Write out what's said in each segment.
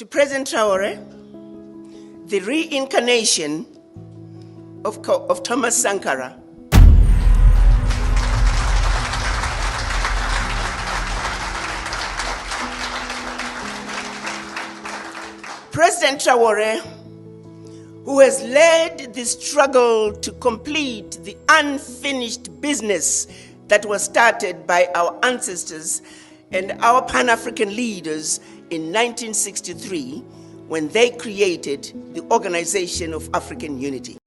To President Traoré, the reincarnation of Thomas Sankara, President Traoré, who has led the struggle to complete the unfinished business that was started by our ancestors and our Pan-African leaders in 1963 when they created the Organization of African Unity.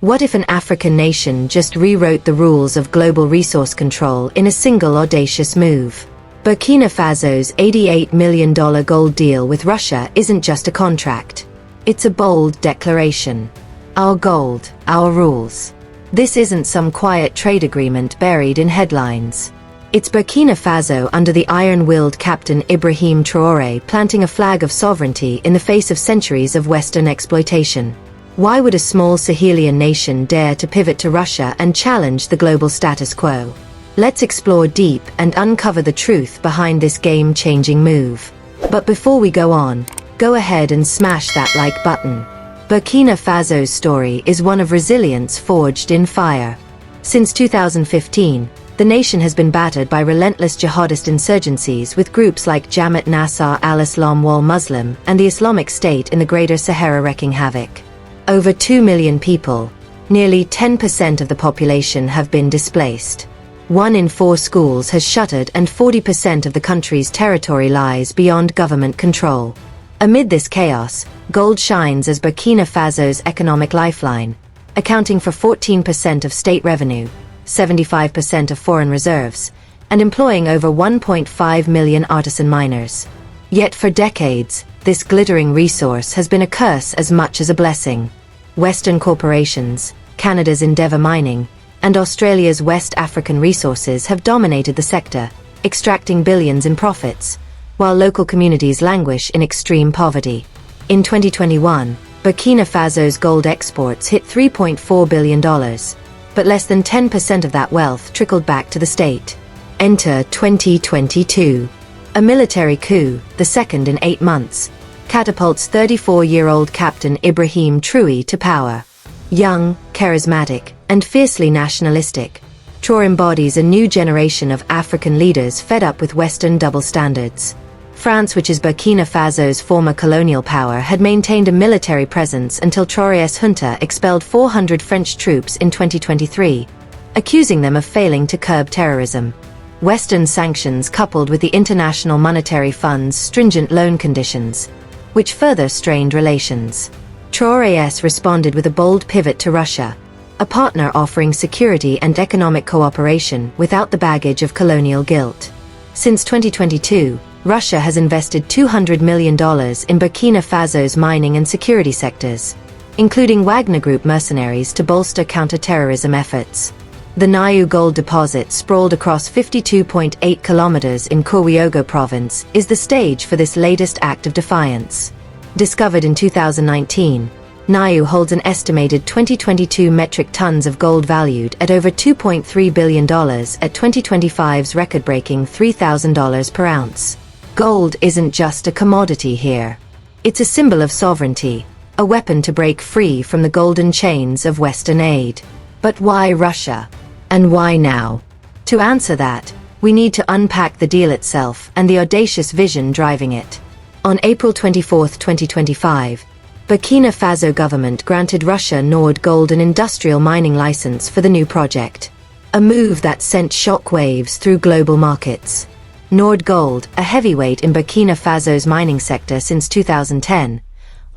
What if an African nation just rewrote the rules of global resource control in a single audacious move? Burkina Faso's $88 million gold deal with Russia isn't just a contract. It's a bold declaration. Our gold, our rules. This isn't some quiet trade agreement buried in headlines. It's Burkina Faso under the iron-willed captain Ibrahim Traoré planting a flag of sovereignty in the face of centuries of Western exploitation. Why would a small Sahelian nation dare to pivot to Russia and challenge the global status quo? Let's explore deep and uncover the truth behind this game-changing move. But before we go on, go ahead and smash that like button. Burkina Faso's story is one of resilience forged in fire. Since 2015, the nation has been battered by relentless jihadist insurgencies with groups like Jamaat Nasser al-Islam wal Muslim and the Islamic State in the Greater Sahara wreaking havoc. Over 2 million people, nearly 10% of the population, have been displaced. 1 in 4 schools has shuttered and 40% of the country's territory lies beyond government control. Amid this chaos, gold shines as Burkina Faso's economic lifeline, accounting for 14% of state revenue, 75% of foreign reserves, and employing over 1.5 million artisan miners. Yet for decades, this glittering resource has been a curse as much as a blessing. Western corporations, Canada's Endeavour Mining, and Australia's West African Resources have dominated the sector, extracting billions in profits, while local communities languish in extreme poverty. In 2021, Burkina Faso's gold exports hit $3.4 billion, but less than 10% of that wealth trickled back to the state. Enter 2022. A military coup, the second in 8 months, catapults 34-year-old Captain Ibrahim Traoré to power. Young, charismatic, and fiercely nationalistic, Traoré embodies a new generation of African leaders fed up with Western double standards. France, which is Burkina Faso's former colonial power, had maintained a military presence until Traoré's junta expelled 400 French troops in 2023, accusing them of failing to curb terrorism. Western sanctions coupled with the International Monetary Fund's stringent loan conditions, which further strained relations. Traoré responded with a bold pivot to Russia, a partner offering security and economic cooperation without the baggage of colonial guilt. Since 2022, Russia has invested $200 million in Burkina Faso's mining and security sectors, including Wagner Group mercenaries to bolster counter-terrorism efforts. The Niou gold deposit, sprawled across 52.8 kilometers in Kowiogou province, is the stage for this latest act of defiance. Discovered in 2019, Niou holds an estimated 2022 metric tons of gold valued at over $2.3 billion at 2025's record-breaking $3,000 per ounce. Gold isn't just a commodity here. It's a symbol of sovereignty, a weapon to break free from the golden chains of Western aid. But why Russia? And why now? To answer that, we need to unpack the deal itself and the audacious vision driving it. On April 24, 2025, Burkina Faso government granted Russia Nord Gold an industrial mining license for the new project, a move that sent shockwaves through global markets. Nord Gold, a heavyweight in Burkina Faso's mining sector since 2010,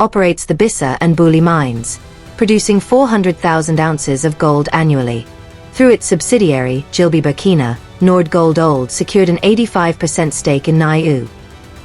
operates the Bissa and Bouli mines, producing 400,000 ounces of gold annually. Through its subsidiary, Gilby Burkina, Nord Gold secured an 85% stake in Niou,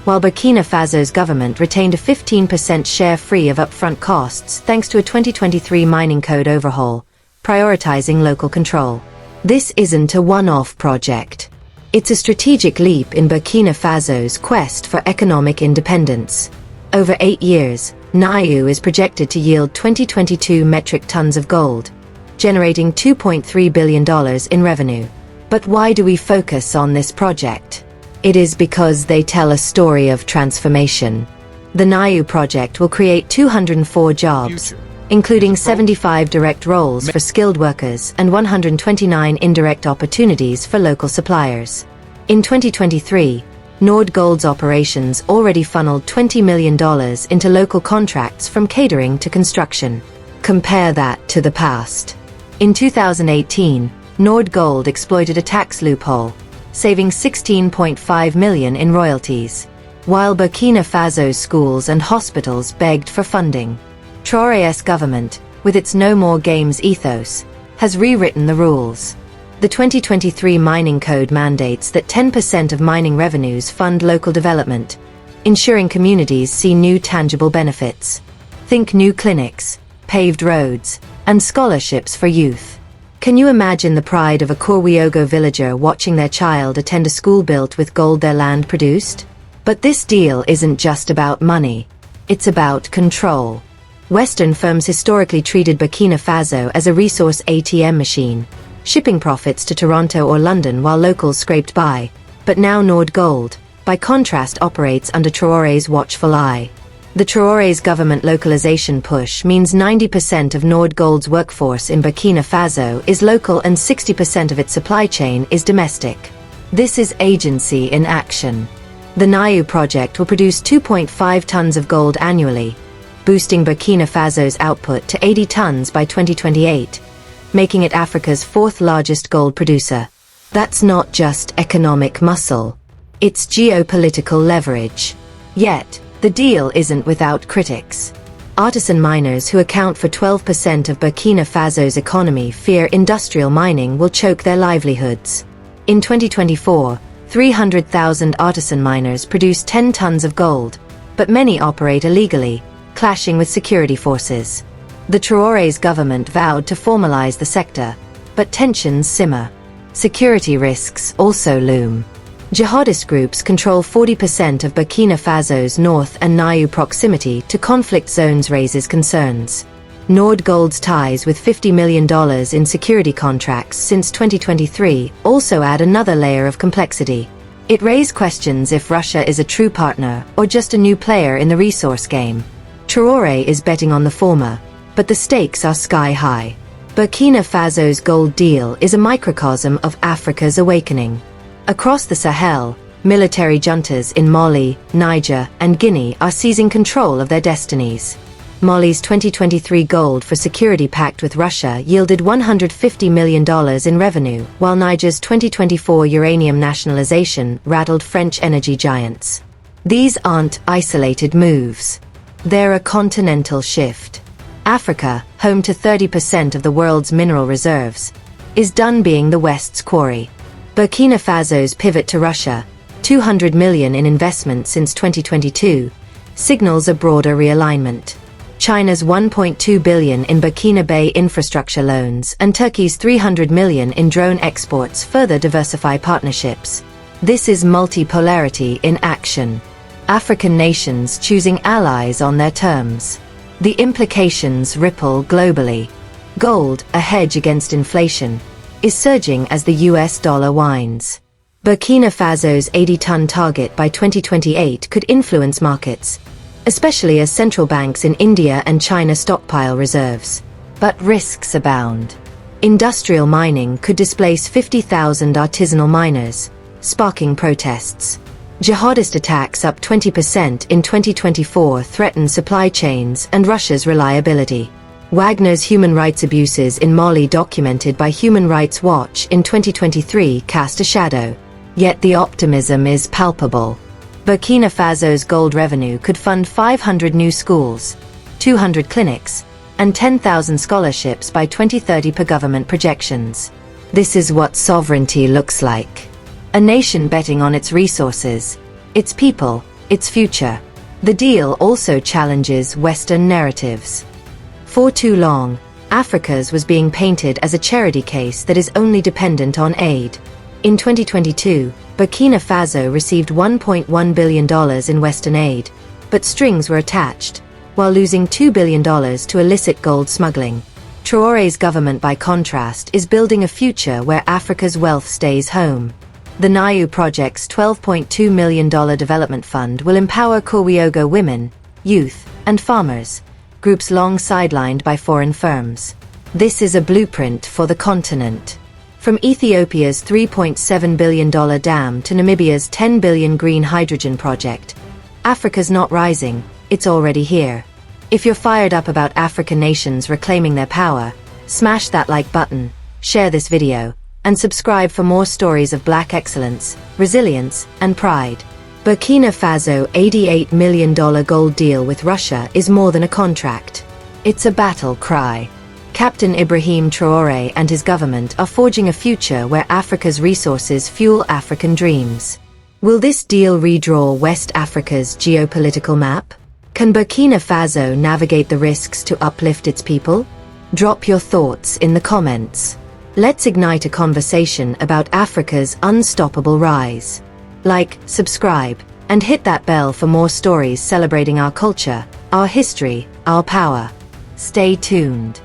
while Burkina Faso's government retained a 15% share free of upfront costs thanks to a 2023 mining code overhaul, prioritizing local control. This isn't a one-off project. It's a strategic leap in Burkina Faso's quest for economic independence. Over 8 years, Niue is projected to yield 22 metric tons of gold, generating $2.3 billion in revenue. But why do we focus on this project? It is because they tell a story of transformation. The Niue project will create 204 jobs, including 75 direct roles for skilled workers and 129 indirect opportunities for local suppliers. In 2023, Nord Gold's operations already funneled $20 million into local contracts from catering to construction. Compare that to the past. In 2018, Nord Gold exploited a tax loophole, saving $16.5 million in royalties, while Burkina Faso's schools and hospitals begged for funding. Traoré's government, with its no more games ethos, has rewritten the rules. The 2023 mining code mandates that 10% of mining revenues fund local development, ensuring communities see new tangible benefits. Think new clinics, paved roads, and scholarships for youth. Can you imagine the pride of a Korwiogo villager watching their child attend a school built with gold their land produced? But this deal isn't just about money. It's about control. Western firms historically treated Burkina Faso as a resource ATM machine, shipping profits to Toronto or London while locals scraped by. But now Nord Gold, by contrast, operates under Traoré's watchful eye. The Traoré's government localization push means 90% of Nord Gold's workforce in Burkina Faso is local and 60% of its supply chain is domestic. This is agency in action. The Niue project will produce 2.5 tons of gold annually, boosting Burkina Faso's output to 80 tons by 2028, making it Africa's fourth largest gold producer. That's not just economic muscle. It's geopolitical leverage. Yet, the deal isn't without critics. Artisan miners who account for 12% of Burkina Faso's economy fear industrial mining will choke their livelihoods. In 2024, 300,000 artisan miners produced 10 tons of gold, but many operate illegally, clashing with security forces. The Traoré's government vowed to formalize the sector, but tensions simmer. Security risks also loom. Jihadist groups control 40% of Burkina Faso's north, and Niue proximity to conflict zones raises concerns. Nord Gold's ties with $50 million in security contracts since 2023 also add another layer of complexity. It raises questions if Russia is a true partner or just a new player in the resource game. Traoré is betting on the former, but the stakes are sky high. Burkina Faso's gold deal is a microcosm of Africa's awakening. Across the Sahel, military juntas in Mali, Niger, and Guinea are seizing control of their destinies. Mali's 2023 gold for security pact with Russia yielded $150 million in revenue, while Niger's 2024 uranium nationalization rattled French energy giants. These aren't isolated moves. They're a continental shift. Africa, home to 30% of the world's mineral reserves, is done being the West's quarry. Burkina Faso's pivot to Russia, $200 million in investment since 2022, signals a broader realignment. China's $1.2 billion in Burkina Bay infrastructure loans and Turkey's $300 million in drone exports further diversify partnerships. This is multipolarity in action. African nations choosing allies on their terms. The implications ripple globally. Gold, a hedge against inflation, is surging as the US dollar winds. Burkina Faso's 80-ton target by 2028 could influence markets, especially as central banks in India and China stockpile reserves. But risks abound. Industrial mining could displace 50,000 artisanal miners, sparking protests. Jihadist attacks up 20% in 2024 threaten supply chains and Russia's reliability. Wagner's human rights abuses in Mali, documented by Human Rights Watch in 2023, cast a shadow. Yet the optimism is palpable. Burkina Faso's gold revenue could fund 500 new schools, 200 clinics, and 10,000 scholarships by 2030 per government projections. This is what sovereignty looks like. A nation betting on its resources, its people, its future. The deal also challenges Western narratives. For too long, Africa's was being painted as a charity case that is only dependent on aid. In 2022, Burkina Faso received $1.1 billion in Western aid, but strings were attached. While losing $2 billion to illicit gold smuggling, Traoré's government, by contrast, is building a future where Africa's wealth stays home. The Nayu Project's $12.2 million development fund will empower Kouyogo women, youth, and farmers, groups long sidelined by foreign firms. This is a blueprint for the continent. From Ethiopia's $3.7 billion dam to Namibia's $10 billion green hydrogen project, Africa's not rising, it's already here. If you're fired up about African nations reclaiming their power, smash that like button, share this video, and subscribe for more stories of Black excellence, resilience, and pride. Burkina Faso $88 million gold deal with Russia is more than a contract. It's a battle cry. Captain Ibrahim Traoré and his government are forging a future where Africa's resources fuel African dreams. Will this deal redraw West Africa's geopolitical map? Can Burkina Faso navigate the risks to uplift its people? Drop your thoughts in the comments. Let's ignite a conversation about Africa's unstoppable rise. Like, subscribe, and hit that bell for more stories celebrating our culture, our history, our power. Stay tuned.